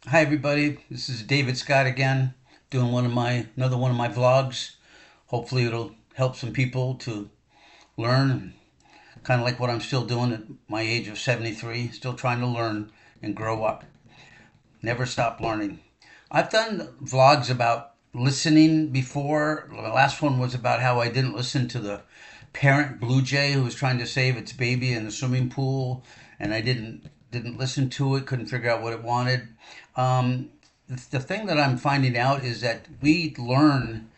Hi everybody, this is David Scott again, doing another one of my vlogs. Hopefully it'll help some people to learn, kind of like what I'm still doing at my age of 73, still trying to learn and grow up. Never stop learning. I've done vlogs about listening before. The last one was about how I didn't listen to the parent blue jay who was trying to save its baby in the swimming pool, and I didn't listen to it, couldn't figure out what it wanted. Um, the thing that I'm finding out is that we learn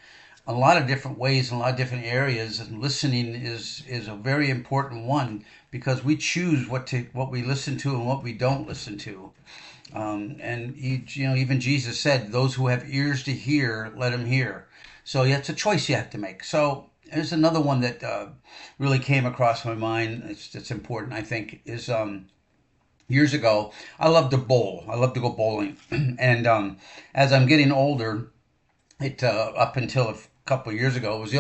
a lot of different ways in a lot of different areas, and listening is a very important one because we choose what we listen to and what we don't listen to. And even Jesus said, "Those who have ears to hear, let them hear." So yeah, it's a choice you have to make. So there's another one that really came across my mind. It's important, I think, is years ago. I love to bowl. I love to go bowling, and as I'm getting older, it up until a couple of years ago, it was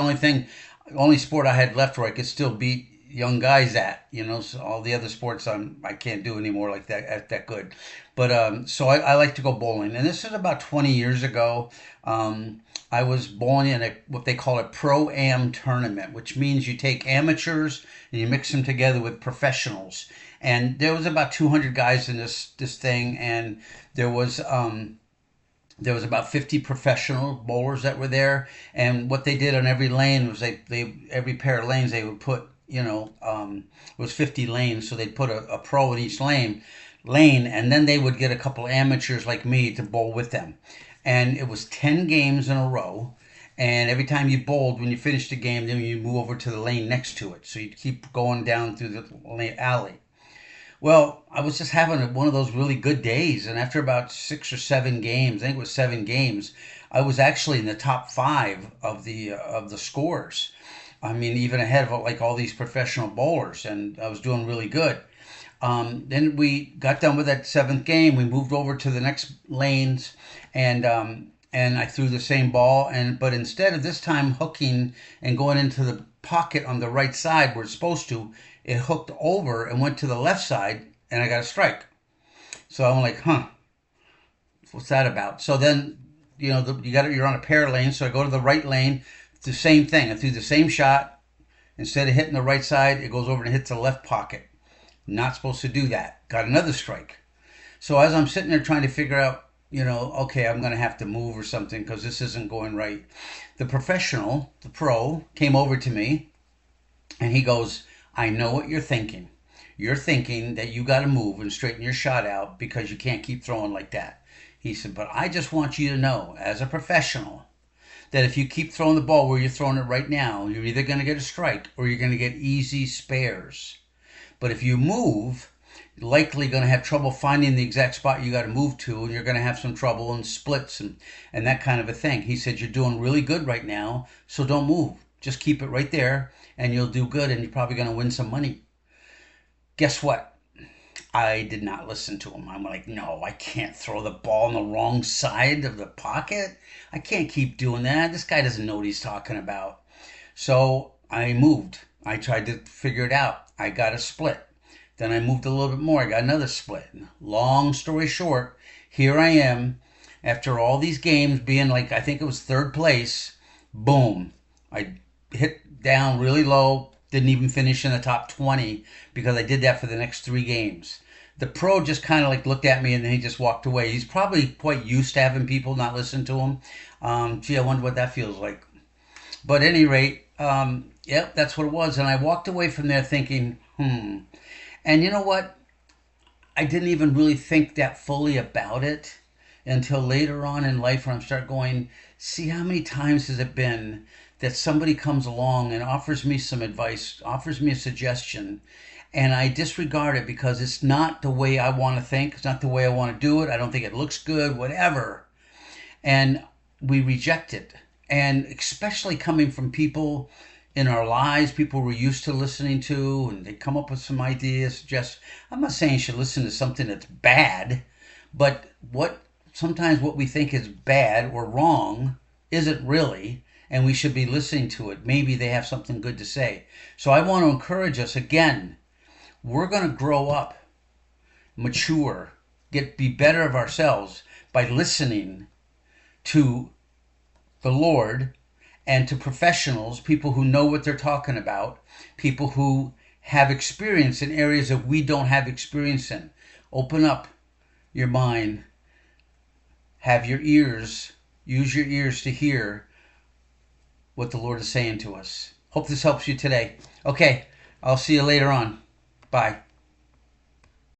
only sport I had left where I could still beat young guys at. So all the other sports I can't do anymore like that good. But so I like to go bowling, and this is about 20 years ago. I was bowling in what they call a pro-am tournament, which means you take amateurs and you mix them together with professionals. And there was about 200 guys in this thing, and there was about 50 professional bowlers that were there, and what they did on every lane was they every pair of lanes they would put, it was 50 lanes, so they'd put a pro in each lane, and then they would get a couple amateurs like me to bowl with them, and it was 10 games in a row. And every time you bowled, when you finished the game, then you move over to the lane next to it, so you'd keep going down through the alley. Well, I was just having one of those really good days, and after about 6 or 7 games, I think it was 7 games, I was actually in the top five of the scores. I mean, even ahead of like all these professional bowlers, and I was doing really good. Then we got done with that seventh game. We moved over to the next lanes, and I threw the same ball, but instead of this time hooking and going into the pocket on the right side where it's supposed to, it hooked over and went to the left side, and I got a strike. So I'm like, huh, what's that about? So then, you're on a pair lane, so I go to the right lane, the same thing. I threw the same shot. Instead of hitting the right side, it goes over and hits the left pocket. Not supposed to do that. Got another strike. So as I'm sitting there trying to figure out, okay, I'm going to have to move or something because this isn't going right. The pro, came over to me and he goes, "I know what you're thinking. You're thinking that you got to move and straighten your shot out because you can't keep throwing like that." He said, "But I just want you to know, as a professional, that if you keep throwing the ball where you're throwing it right now, you're either going to get a strike or you're going to get easy spares. But if you move, you're likely going to have trouble finding the exact spot you got to move to, and you're going to have some trouble in splits and that kind of a thing." He said, "You're doing really good right now, so don't move. Just keep it right there, and you'll do good, and you're probably going to win some money." Guess what? I did not listen to him. I'm like, no, I can't throw the ball on the wrong side of the pocket. I can't keep doing that. This guy doesn't know what he's talking about. So I moved. I tried to figure it out. I got a split. Then I moved a little bit more. I got another split. Long story short, here I am after all these games being like, I think it was third place. Boom. I hit down really low. Didn't even finish in the top 20 because I did that for the next 3 games. The pro just kind of like looked at me and then he just walked away. He's probably quite used to having people not listen to him. Gee, I wonder what that feels like. But at any rate, yep, that's what it was. And I walked away from there thinking, hmm. And you know what? I didn't even really think that fully about it until later on in life when I'm start going, see how many times has it been that somebody comes along and offers me some advice, offers me a suggestion, and I disregard it because it's not the way I want to think, it's not the way I want to do it, I don't think it looks good, whatever. And we reject it. And especially coming from people in our lives, people we're used to listening to, and they come up with some ideas. Just, I'm not saying you should listen to something that's bad, but sometimes what we think is bad or wrong isn't really, and we should be listening to it. Maybe they have something good to say. So I want to encourage us again. We're going to grow up, mature, be better of ourselves by listening to the Lord and to professionals, people who know what they're talking about, people who have experience in areas that we don't have experience in. Open up your mind. Have your ears. Use your ears to hear what the Lord is saying to us. Hope this helps you today. Okay, I'll see you later on. Bye.